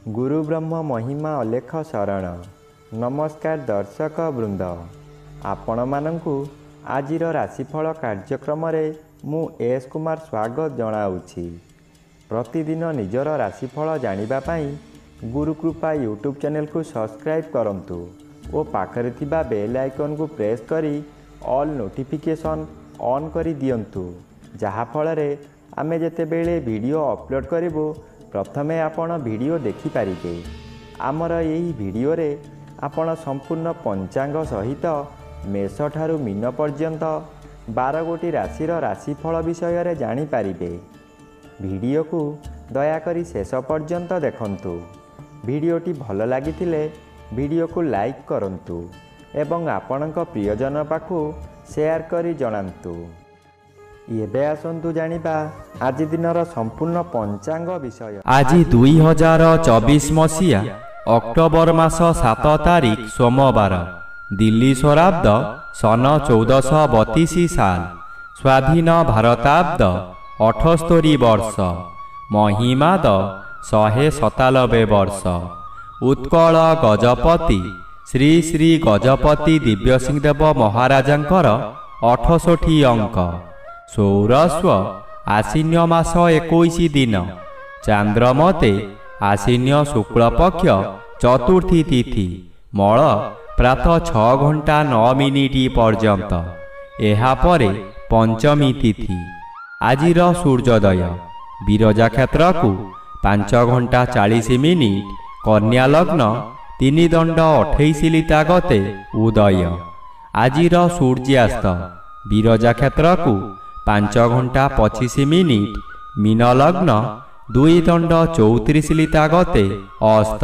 गुरु ब्रह्म महिमा अलेख शरण। नमस्कार दर्शक वृंद, आपण मानंकु आजिर राशिफल कार्यक्रम मु एस कुमार स्वागत जनाऊँगी। प्रतिदिन निजर राशिफल जानिबा पाई गुरुकृपा यूट्यूब चैनल को सब्सक्राइब करंतु और पाखरे थिबा बेल आइकन को प्रेस करी ऑल नोटिफिकेशन ऑन करी दियंतु, जहा फଳରେ आमे जेतेबेले वीडियो अपलोड करिवो प्रथमे आपण वीडियो देखि पारिबे। आमर यही वीडियो रे आपण संपूर्ण पंचांग सहित मेष ठारू मीन पर्यंत 12 गोटी राशिर राशिफल विषय रे जानि पारिबे। वीडियो को दया करी शेष पर्यंत देखंतु। वीडियोटी भल लागिथिले वीडियो को लाइक करंतु एवं आपणक प्रियजन पाखु शेयर करी जणांतु। एबे आसंतु जानिबा आज दिनर संपूर्ण पंचांग विषय। आज 2024 मसीहा अक्टोबर मास 7 तारिख सोमवार, दिल्ली स्वराब्द सन 1432 साल, स्वाधीन भारताब्द 78 वर्ष, महिमाद 197 वर्ष। उत्कल गजपति श्री श्री गजपति दिव्यसिंहदेव महाराजंकर 68 अंक। सौरस्व आश्विन मास 21 दिन, चांद्रमते आश्विन शुक्ल पक्ष चतुर्थी तिथि, मल प्रातः 6 घंटा 9 मिनिट पर्यंत, एहा परे पंचमी तिथि। आजिर सूर्योदय विरजा क्षेत्र को 5 घंटा 40 मिनिट, कन्या लग्न 3 दंड 28 लिता गते उदय। आजिर सूर्यास्त विरजा क्षेत्र को 5 घंटा 25 मिनिट, मीन लग्न 2 दंड 34 लिता गते अस्त।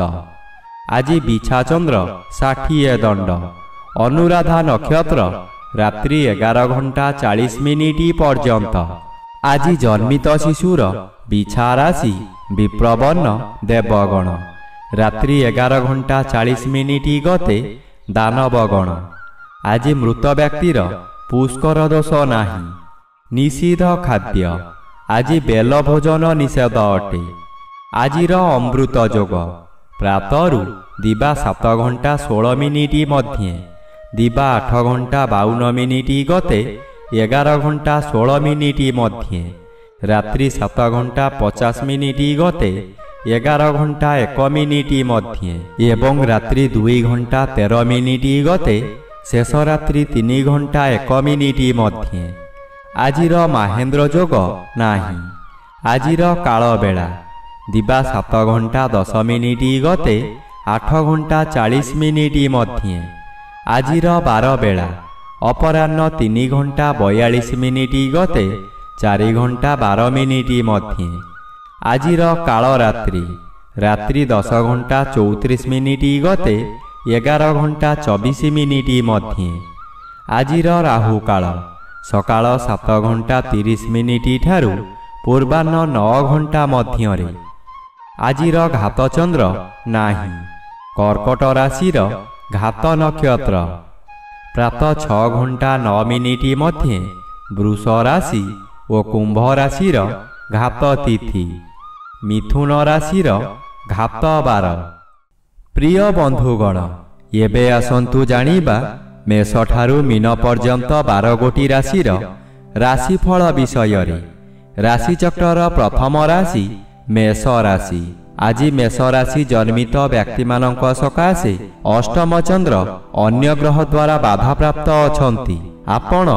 आज बिछा चंद्र 60 दंड, अनुराधा नक्षत्र रात्रि 11 घंटा 40 मिनिट पर्यंत। आज जन्मित शिशुर बिछा राशि विप्रवर्ण देवगण, रात्रि 11 घंटा 40 मिनिट गते दानवगण। आज मृत व्यक्तिर पुष्कर दोष नाही। निषिद्ध खाद्य आज बेल भोजन निषेध अटे। आजिर अमृत जोग प्रातरु दिबा 7 घंटा 16 मिनिट मध्य, दिबा 8 घंटा 52 मिनिट गते 11 घंटा 16 मिनिट मध्य, रात्रि 7 घंटा 50 मिनिट गते 11 घंटा 1 मिनिट मध्य एवं रात्रि 2 घंटा 13 मिनिट गते शेष रात्रि 3 घंटा 1 मिनिट मध्य। आजिर महेन्द्र जोग नाही। आजिर काल बेला दिबा 7 घंटा 10 मिनिट गते 8 घंटा 40 मिनिट मध्य। आजिर 12 बेला अपराह्न 3 घंटा 42 मिनिट गते 4 घंटा 12 मिनिट मध्य। आजिर काल रात्रि रात्रि 10 घंटा 34 मिनिट गते 11 घंटा 24 मिनिट मध्य। आजिर राहु काल सकाळ 7 घंटा 30 मिनिट ठारू पूर्वाह्न 9 घंटा मध्य। आजिर घात चंद्र नाही। कर्कट राशिर घात नक्षत्र प्रातः 6 घंटा 9 मिनिट मध्य, वृष राशि और कुंभ राशिर घात तिथि, मिथुन राशिर घात बार। प्रिय बंधुगण, एबे आसंतु जानिबा मेष ठारू मीन पर्यंत 12 गोटी राशिर राशिफल विषय रे। राशिचक्रर प्रथम राशि मेष राशि। आज मेष राशि जन्मित व्यक्ति मानक सकाशे अष्टम चंद्र अन्य ग्रह द्वारा बाधा प्राप्त अछंती। आपण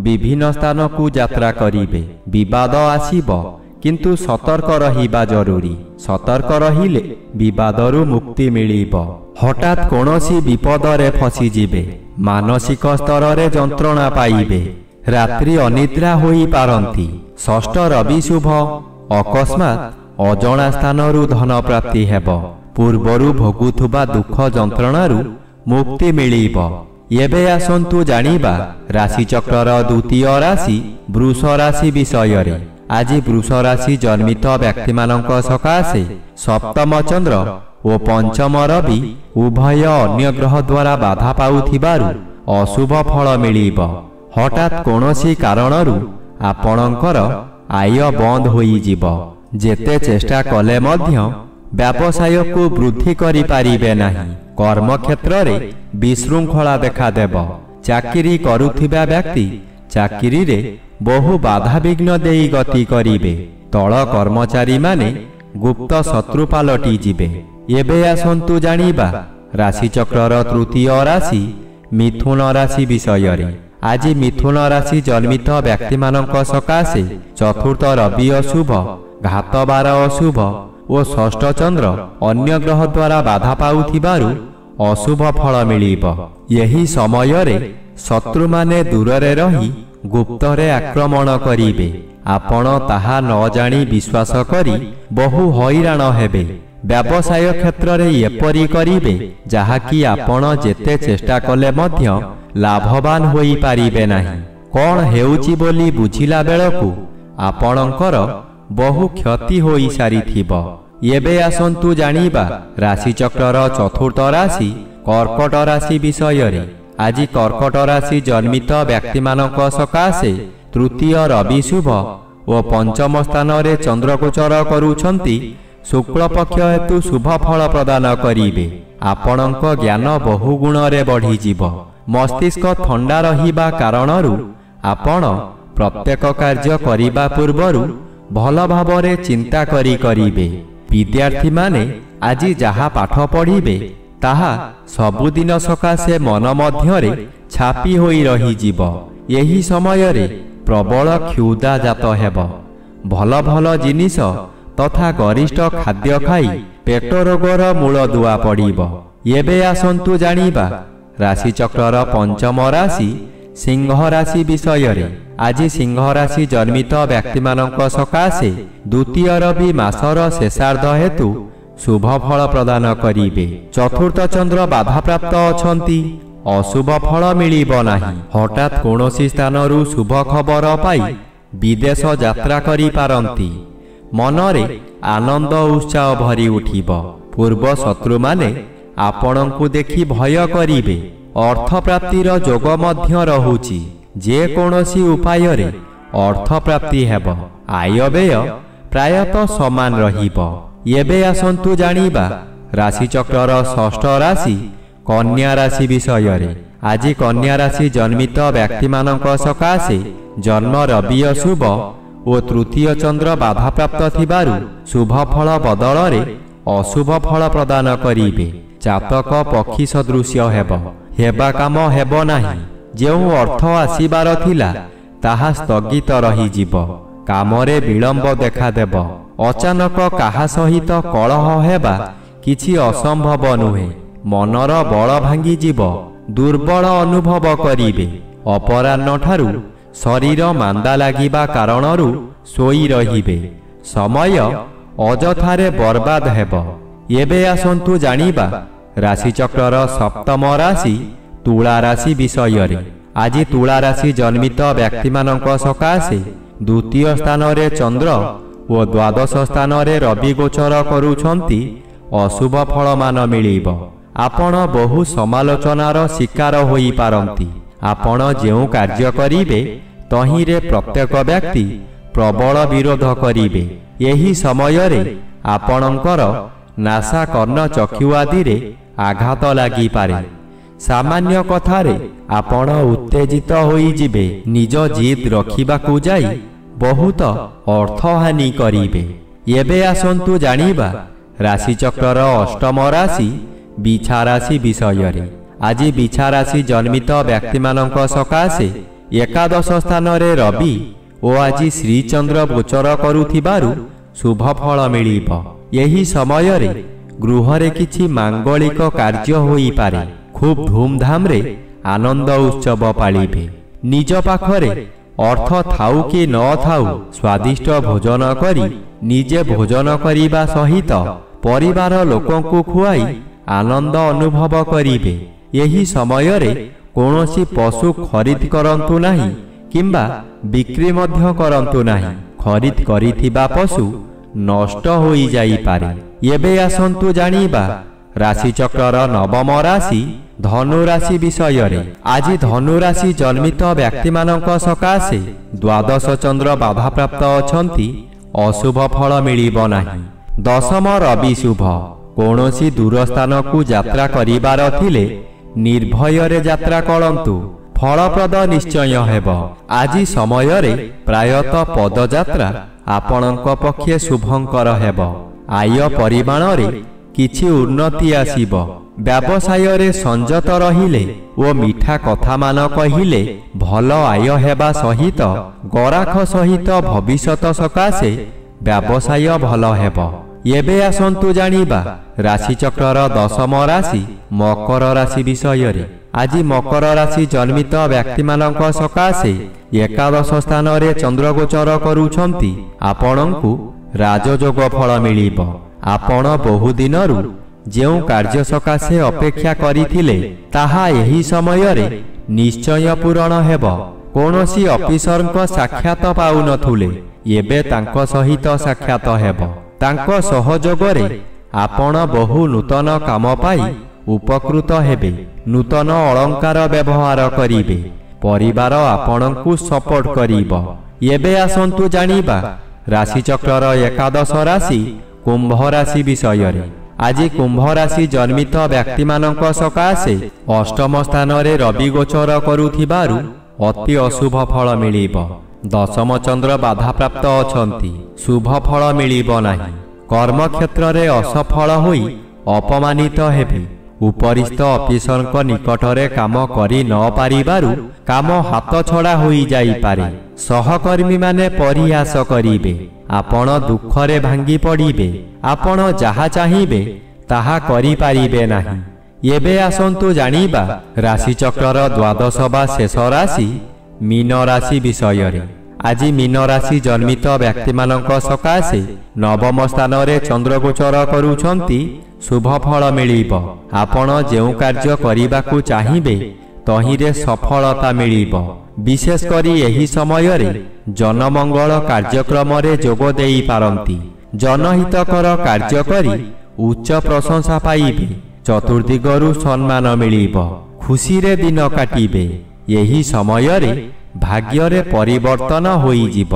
विभिन्न स्थान को यात्रा करिवे, विवाद आसीबो, किंतु सतर्क रहिबा जरूरी। सतर्क रहिले विवादरु मुक्ति मिलिबो। हठात कोनोसी विपद रे फसी जिवे, मानसिक स्तर रे जंत्रणा पाइबे, रात्रि अनिद्रा होई पारंती। षष्ठ रवि शुभ, अकस्मात अजणा स्थानरु धन प्राप्ति हेबो। पूर्वरु भोगुथुबा दुख जंत्रणारु मुक्ति मिलिबो। एबे आसंतु जानिबा राशिचक्रर द्वितीय राशि वृष राशि विषय रे। आज वृष राशि जन्मित व्यक्ति मानक सकाशे सप्तम चंद्र और पंचम रवि उभय अन्य ग्रह द्वारा बाधा पाउथिबारु अशुभ फल मिलिबो। हठात कोनोसी कारणरु आपणकर आय बंद होई जिवो। जेते चेष्टा कले मध्य ବ୍ୟବସାୟକୁ ବୃଦ୍ଧି କରିପାରିବେ ନାହିଁ। କର୍ମକ୍ଷେତ୍ରରେ ବିଶୃଙ୍ଖଳା ଦେଖାଦେବ। ଚାକିରି କରୁଥିବା ବ୍ୟକ୍ତି ଚାକିରିରେ ବହୁ ବାଧାବିଘ୍ନ ଦେଇ ଗତି କରିବେ। ତଳ କର୍ମଚାରୀମାନେ ଗୁପ୍ତ ଶତ୍ରୁ ପାଲଟି ଯିବେ। ଏବେ ଆସନ୍ତୁ ଜାଣିବା ରାଶିଚକ୍ରର ତୃତୀୟ ରାଶି ମିଥୁନ ରାଶି ବିଷୟରେ। ଆଜି ମିଥୁନ ରାଶି ଜନ୍ମିତ ବ୍ୟକ୍ତିମାନଙ୍କ ସକାଶେ ଚତୁର୍ଥ ରବି ଅଶୁଭ, ଘାତବାର ଅଶୁଭ ଓ ଷଷ୍ଠ ଚନ୍ଦ୍ର ଅନ୍ୟ ଗ୍ରହ ଦ୍ୱାରା ବାଧା ପାଉଥିବାରୁ ଅଶୁଭ ଫଳ ମିଳିବ। ଏହି ସମୟରେ ଶତ୍ରୁମାନେ ଦୂରରେ ରହି ଗୁପ୍ତରେ ଆକ୍ରମଣ କରିବେ। ଆପଣ ତାହା ନ ଜାଣି ବିଶ୍ୱାସ କରି ବହୁ ହଇରାଣ ହେବେ। ବ୍ୟବସାୟ କ୍ଷେତ୍ରରେ ଏପରି କରିବେ ଯାହାକି ଆପଣ ଯେତେ ଚେଷ୍ଟା କଲେ ମଧ୍ୟ ଲାଭବାନ ହୋଇପାରିବେ ନାହିଁ। କ'ଣ ହେଉଛି ବୋଲି ବୁଝିଲା ବେଳକୁ ଆପଣଙ୍କର ବହୁ କ୍ଷତି ହୋଇସାରିଥିବ। ଏବେ ଆସନ୍ତୁ ଜାଣିବା ରାଶିଚକ୍ରର ଚତୁର୍ଥ ରାଶି କର୍କଟ ରାଶି ବିଷୟରେ। ଆଜି କର୍କଟ ରାଶି ଜନ୍ମିତ ବ୍ୟକ୍ତିମାନଙ୍କ ସକାଶେ ତୃତୀୟ ରବି ଶୁଭ ଓ ପଞ୍ଚମ ସ୍ଥାନରେ ଚନ୍ଦ୍ରଗୋଚର କରୁଛନ୍ତି। ଶୁକ୍ଳପକ୍ଷ ହେତୁ ଶୁଭ ଫଳ ପ୍ରଦାନ କରିବେ। ଆପଣଙ୍କ ଜ୍ଞାନ ବହୁ ଗୁଣରେ ବଢ଼ିଯିବ। ମସ୍ତିଷ୍କ ଥଣ୍ଡା ରହିବା କାରଣରୁ ଆପଣ ପ୍ରତ୍ୟେକ କାର୍ଯ୍ୟ କରିବା ପୂର୍ବରୁ ଭଲ ଭାବରେ ଚିନ୍ତା କରିବେ। ବିଦ୍ୟାର୍ଥୀମାନେ ଆଜି ଯାହା ପାଠ ପଢ଼ିବେ ତାହା ସବୁଦିନ ସକାଶେ ମନ ମଧ୍ୟରେ ଛାପି ହୋଇ ରହିଯିବ। ଏହି ସମୟରେ ପ୍ରବଳ କ୍ଷୁଧା ଜାତ ହେବ। ଭଲ ଭଲ ଜିନିଷ ତଥା ଗରିଷ୍ଠ ଖାଦ୍ୟ ଖାଇ ପେଟ ରୋଗର ମୂଳଦୁଆ ପଡ଼ିବ। ଏବେ ଆସନ୍ତୁ ଜାଣିବା ରାଶିଚକ୍ରର ପଞ୍ଚମ ରାଶି ସିଂହ ରାଶି ବିଷୟରେ। ଆଜି ସିଂହ ରାଶି ଜନ୍ମିତ ବ୍ୟକ୍ତିମାନଙ୍କ ସକାଶେ ଦ୍ୱିତୀୟ ରବି ମାସର ଶେଷାର୍ଦ୍ଧ ହେତୁ ଶୁଭ ଫଳ ପ୍ରଦାନ କରିବେ। ଚତୁର୍ଥ ଚନ୍ଦ୍ର ବାଧାପ୍ରାପ୍ତ ଅଛନ୍ତି। ଅଶୁଭ ଫଳ ମିଳିବ ନାହିଁ। ହଠାତ୍ କୌଣସି ସ୍ଥାନରୁ ଶୁଭ ଖବର ପାଇ ବିଦେଶ ଯାତ୍ରା କରିପାରନ୍ତି। ମନରେ ଆନନ୍ଦ ଉତ୍ସାହ ଭରି ଉଠିବ। ପୂର୍ବ ଶତ୍ରୁମାନେ ଆପଣଙ୍କୁ ଦେଖି ଭୟ କରିବେ। ଅର୍ଥପ୍ରାପ୍ତିର ଯୋଗ ମଧ୍ୟ ରହୁଛି। ଯେକୌଣସି ଉପାୟରେ ଅର୍ଥପ୍ରାପ୍ତି ହେବ। ଆୟବ୍ୟୟ ପ୍ରାୟତଃ ସମାନ ରହିବ। ଏବେ ଆସନ୍ତୁ ଜାଣିବା ରାଶିଚକ୍ରର ଷଷ୍ଠ ରାଶି କନ୍ୟା ରାଶି ବିଷୟରେ। ଆଜି କନ୍ୟା ରାଶି ଜନ୍ମିତ ବ୍ୟକ୍ତିମାନଙ୍କ ସକାଶେ ଜନ୍ମ ରବି ଅଶୁଭ ଓ ତୃତୀୟ ଚନ୍ଦ୍ର ବାଧାପ୍ରାପ୍ତ ଥିବାରୁ ଶୁଭ ଫଳ ବଦଳରେ ଅଶୁଭ ଫଳ ପ୍ରଦାନ କରିବେ। ଜାତକ ପକ୍ଷୀ ସଦୃଶ୍ୟ ହେବା କାମ ହେବ ନାହିଁ। ଯେଉଁ ଅର୍ଥ ଆସିବାର ଥିଲା ତାହା ସ୍ଥଗିତ ରହିଯିବ। କାମରେ ବିଳମ୍ବ ଦେଖାଦେବ। ଅଚାନକ କାହା ସହିତ କଳହ ହେବା କିଛି ଅସମ୍ଭବ ନୁହେଁ। ମନର ବଳ ଭାଙ୍ଗିଯିବ। ଦୁର୍ବଳ ଅନୁଭବ କରିବେ। ଅପରାହ୍ନ ଠାରୁ ଶରୀର ମାନ୍ଦା ଲାଗିବା କାରଣରୁ ଶୋଇ ରହିବେ। ସମୟ ଅଯଥାରେ ବର୍ବାଦ ହେବ। ଏବେ ଆସନ୍ତୁ ଜାଣିବା ରାଶିଚକ୍ରର ସପ୍ତମ ରାଶି ତୁଳା ରାଶି ବିଷୟରେ। ଆଜି ତୁଳା ରାଶି ଜନ୍ମିତ ବ୍ୟକ୍ତିମାନଙ୍କ ସକାଶେ ଦ୍ୱିତୀୟ ସ୍ଥାନରେ ଚନ୍ଦ୍ର ଓ ଦ୍ୱାଦଶ ସ୍ଥାନରେ ରବି ଗୋଚର କରୁଛନ୍ତି। ଅଶୁଭ ଫଳମାନ ମିଳିବ। ଆପଣ ବହୁ ସମାଲୋଚନାର ଶିକାର ହୋଇପାରନ୍ତି। ଆପଣ ଯେଉଁ କାର୍ଯ୍ୟ କରିବେ ତହିଁରେ ପ୍ରତ୍ୟେକ ବ୍ୟକ୍ତି ପ୍ରବଳ ବିରୋଧ କରିବେ। ଏହି ସମୟରେ ଆପଣଙ୍କର ନାସା କର୍ଣ୍ଣ ଚକ୍ଷୁ ଆଦିରେ ଆଘାତ ଲାଗିପାରେ। ସାମାନ୍ୟ କଥାରେ ଆପଣ ଉତ୍ତେଜିତ ହୋଇଯିବେ। ନିଜ ଜିଦ୍ ରଖିବାକୁ ଯାଇ ବହୁତ ଅର୍ଥହାନି କରିବେ। ଏବେ ଆସନ୍ତୁ ଜାଣିବା ରାଶିଚକ୍ରର ଅଷ୍ଟମ ରାଶି ବିଛା ରାଶି ବିଷୟରେ। ଆଜି ବିଛା ରାଶି ଜନ୍ମିତ ବ୍ୟକ୍ତିମାନଙ୍କ ସକାଶେ ଏକାଦଶ ସ୍ଥାନରେ ରବି ଓ ଆଜି ଶ୍ରୀଚନ୍ଦ୍ର ଗୋଚର କରୁଥିବାରୁ ଶୁଭ ଫଳ ମିଳିବ। ଏହି ସମୟରେ ଗୃହରେ କିଛି ମାଙ୍ଗଳିକ କାର୍ଯ୍ୟ ହୋଇପାରେ। ଖୁବ୍ ଧୁମଧାମରେ ଆନନ୍ଦ ଉତ୍ସବ ପାଳିବେ। ନିଜ ପାଖରେ ଅର୍ଥ ଥାଉ କି ନ ଥାଉ ସ୍ୱାଦିଷ୍ଟ ଭୋଜନ କରି ନିଜେ ଭୋଜନ କରିବା ସହିତ ପରିବାର ଲୋକଙ୍କୁ ଖୁଆଇ ଆନନ୍ଦ ଅନୁଭବ କରିବେ। ଏହି ସମୟରେ କୌଣସି ପଶୁ ଖରିଦ କରନ୍ତୁ ନାହିଁ କିମ୍ବା ବିକ୍ରି ମଧ୍ୟ କରନ୍ତୁ ନାହିଁ। ଖରିଦ କରିଥିବା ପଶୁ ନଷ୍ଟ ହୋଇଯାଇପାରେ। ଏବେ ଆସନ୍ତୁ ଜାଣିବା ରାଶିଚକ୍ରର ନବମ ରାଶି ଧନୁ ରାଶି ବିଷୟରେ। ଆଜି ଧନୁ ରାଶି ଜନ୍ମିତ ବ୍ୟକ୍ତିମାନଙ୍କ ସକାଶେ ଦ୍ୱାଦଶ ଚନ୍ଦ୍ର ବାଧାପ୍ରାପ୍ତ ଅଛନ୍ତି। ଅଶୁଭ ଫଳ ମିଳିବ ନାହିଁ। ଦଶମ ରବି ଶୁଭ। କୌଣସି ଦୂର ସ୍ଥାନକୁ ଯାତ୍ରା କରିବାର ଥିଲେ ନିର୍ଭୟରେ ଯାତ୍ରା କରନ୍ତୁ, ଫଳପ୍ରଦ ନିଶ୍ଚୟ ହେବ। ଆଜି ସମୟରେ ପ୍ରାୟତଃ ପଦଯାତ୍ରା ଆପଣଙ୍କ ପକ୍ଷେ ଶୁଭଙ୍କର ହେବ। ଆୟ ପରିମାଣରେ କିଛି ଉନ୍ନତି ଆସିବ। ବ୍ୟବସାୟରେ ସଂଯତ ରହିଲେ ଓ ମିଠା କଥାମାନ କହିଲେ ଭଲ ଆୟ ହେବା ସହିତ ଗରାଖ ସହିତ ଭବିଷ୍ୟତ ସକାଶେ ବ୍ୟବସାୟ ଭଲ ହେବ। ଏବେ ଆସନ୍ତୁ ଜାଣିବା ରାଶିଚକ୍ରର ଦଶମ ରାଶି ମକର ରାଶି ବିଷୟରେ। ଆଜି ମକର ରାଶି ଜନ୍ମିତ ବ୍ୟକ୍ତିମାନଙ୍କ ସକାଶେ ଏକାଦଶ ସ୍ଥାନରେ ଚନ୍ଦ୍ରଗୋଚର କରୁଛନ୍ତି। ଆପଣଙ୍କୁ ରାଜଯୋଗ ଫଳ ମିଳିବ। ଆପଣ ବହୁଦିନରୁ ଯେଉଁ କାର୍ଯ୍ୟ ସକାଶେ ଅପେକ୍ଷା କରିଥିଲେ ତାହା ଏହି ସମୟରେ ନିଶ୍ଚୟ ପୂରଣ ହେବ। କୌଣସି ଅଫିସରଙ୍କ ସାକ୍ଷାତ ପାଉନଥିଲେ, ଏବେ ତାଙ୍କ ସହିତ ସାକ୍ଷାତ ହେବ। ତାଙ୍କ ସହଯୋଗରେ ଆପଣ ବହୁ ନୂତନ କାମ ପାଇ ଉପକୃତ ହେବେ। ନୂତନ ଅଳଙ୍କାର ବ୍ୟବହାର କରିବେ। ପରିବାର ଆପଣଙ୍କୁ ସପୋର୍ଟ କରିବ। ଏବେ ଆସନ୍ତୁ ଜାଣିବା ରାଶିଚକ୍ରର ଏକାଦଶ ରାଶି କୁମ୍ଭ ରାଶି ବିଷୟରେ। ଆଜି କୁମ୍ଭ ରାଶି ଜନ୍ମିତ ବ୍ୟକ୍ତିମାନଙ୍କ ସକାଶେ ଅଷ୍ଟମ ସ୍ଥାନରେ ରବି ଗୋଚର କରୁଥିବାରୁ ଅତି ଅଶୁଭ ଫଳ ମିଳିବ। ଦଶମ ଚନ୍ଦ୍ର ବାଧାପ୍ରାପ୍ତ ଅଛନ୍ତି, ଶୁଭ ଫଳ ମିଳିବ ନାହିଁ। କର୍ମକ୍ଷେତ୍ରରେ ଅସଫଳ ହୋଇ ଅପମାନିତ ହେବେ। ଉପରିସ୍ଥ ଅଫିସରଙ୍କ ନିକଟରେ କାମ କରି ନ ପାରିବାରୁ କାମ ହାତଛଡ଼ା ହୋଇଯାଇପାରେ। ସହକର୍ମୀମାନେ ପରିହାସ କରିବେ। ଆପଣ ଦୁଃଖରେ ଭାଙ୍ଗି ପଡ଼ିବେ। ଆପଣ ଯାହା ଚାହିଁବେ ତାହା କରିପାରିବେ ନାହିଁ। ଏବେ ଆସନ୍ତୁ ଜାଣିବା ରାଶିଚକ୍ରର ଦ୍ୱାଦଶ ବା ଶେଷ ରାଶି ମୀନ ରାଶି ବିଷୟରେ। ଆଜି ମୀନ ରାଶି ଜନ୍ମିତ ବ୍ୟକ୍ତିମାନଙ୍କ ସକାଶେ ନବମ ସ୍ଥାନରେ ଚନ୍ଦ୍ରଗୋଚର କରୁଛନ୍ତି। ଶୁଭ ଫଳ ମିଳିବ। ଆପଣ ଯେଉଁ କାର୍ଯ୍ୟ କରିବାକୁ ଚାହିଁବେ ତହିଁରେ ସଫଳତା ମିଳିବ। ବିଶେଷ କରି ଏହି ସମୟରେ ଜନମଙ୍ଗଳ କାର୍ଯ୍ୟକ୍ରମରେ ଯୋଗ ଦେଇପାରନ୍ତି। ଜନହିତକର କାର୍ଯ୍ୟ କରି ଉଚ୍ଚ ପ୍ରଶଂସା ପାଇବେ। ଚତୁର୍ଦିଗରୁ ସମ୍ମାନ ମିଳିବ। ଖୁସିରେ ଦିନ କାଟିବେ। ଏହି ସମୟରେ ଭାଗ୍ୟରେ ପରିବର୍ତ୍ତନ ହୋଇଯିବ।